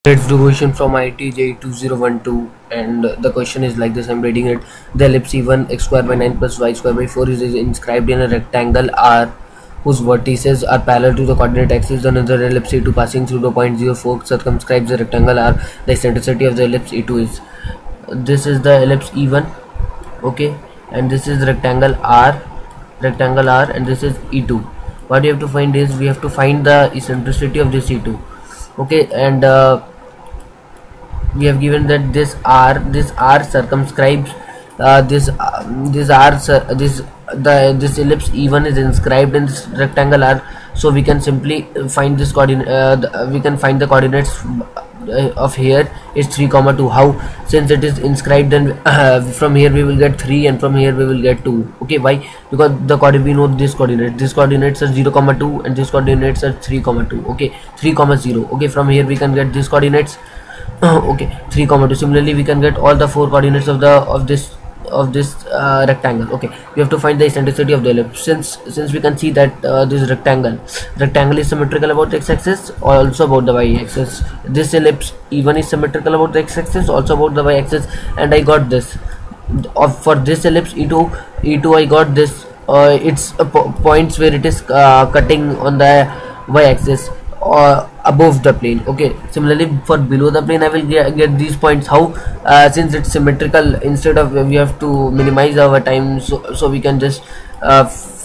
It's the question from ITJ2012 and the question is like this. I'm reading it. The ellipse E1 x square by 9 plus y square by 4 is inscribed in a rectangle R whose vertices are parallel to the coordinate axis. Another ellipse E2 passing through the point 0,4 circumscribes the rectangle R. The eccentricity of the ellipse E2 is, this is the ellipse E1, okay, and this is rectangle R, and this is E2. What you have to find is, we have to find the eccentricity of this E2, okay, and we have given that this R circumscribes this ellipse E1 is inscribed in this rectangle R, so we can simply find this coordinate. We can find the coordinates of here is 3,2. How? Since it is inscribed, then from here we will get 3 and from here we will get 2. Okay, why? Because the coordinate, we know this coordinates are 0,2 and this coordinates are 3,2. okay, 3,0. okay, from here we can get these coordinates. okay, 3,2. Similarly we can get all the 4 coordinates of this rectangle. Okay, we have to find the eccentricity of the ellipse. Since we can see that this rectangle is symmetrical about the x-axis, also about the y-axis. This ellipse E1 is symmetrical about the x-axis, also about the y-axis, and I got this for this ellipse E2 I got this. It's points where it is cutting on the y-axis or above the plane. Okay, similarly for below the plane I will get these points. How? Since it's symmetrical, instead of, we have to minimize our time, so we can just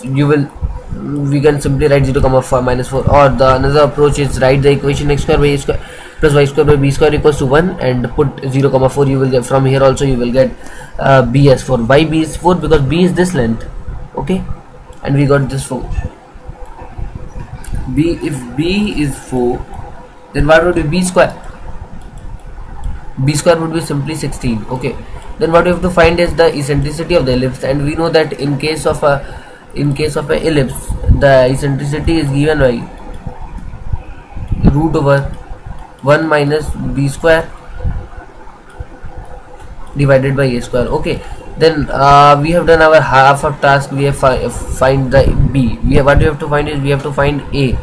we can simply write 0,4 minus 4, or the another approach is write the equation x square by a square plus y square by b square equals to 1 and put 0,4. you will get, from here also you will get b as 4. Why b is 4? Because b is this length, okay, and we got this 4. If b is 4, then what would be b square? B square would be simply 16. okay, then what we have to find is the eccentricity of the ellipse, and we know that in case of a ellipse, the eccentricity is given by root over 1 minus b square divided by a square. Okay, then we have done our half of task. We have find the b. What we have to find is, we have to find a.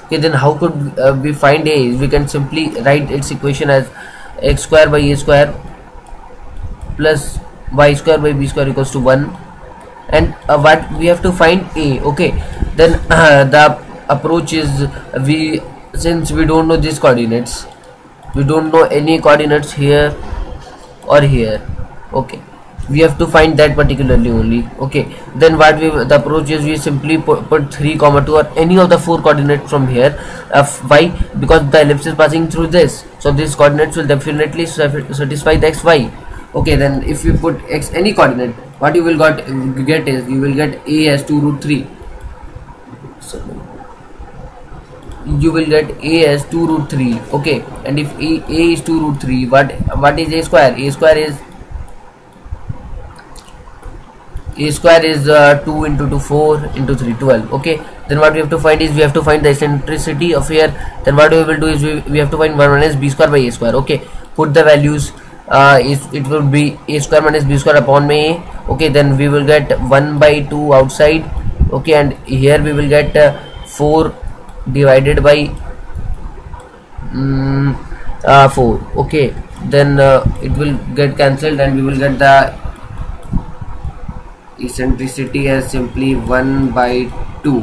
Okay, then how could we find a? We can simply write its equation as x square by a square plus y square by b square equals to 1, and what we have to find a. Okay, then the approach is, since we don't know these coordinates, we don't know any coordinates here or here, okay, we have to find that particularly only. Okay, then the approach is, we simply put 3,2 or any of the 4 coordinates from here. Why? Because the ellipse is passing through this, so these coordinates will definitely satisfy the xy. Okay, then if you put x any coordinate, what you will get is, you will get a as 2 root 3. So you will get a as 2 root 3. okay, and if a is 2 root 3, what is a square? A square is 2 into 2 4 into 3 12. okay, then what we have to find is, we have to find the eccentricity of here. Then what we will do is, we have to find 1 minus b square by a square. okay, put the values. It will be a square minus b square upon a. okay, then we will get 1 by 2 outside. okay, and here we will get 4 divided by 4. okay, then it will get cancelled and we will get the eccentricity as simply 1 by 2,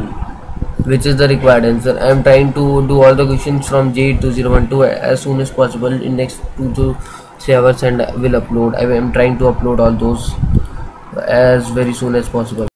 which is the required answer. I am trying to do all the questions from J2012 as soon as possible in next 2 to 3 hours, and will upload. I am trying to upload all those as very soon as possible.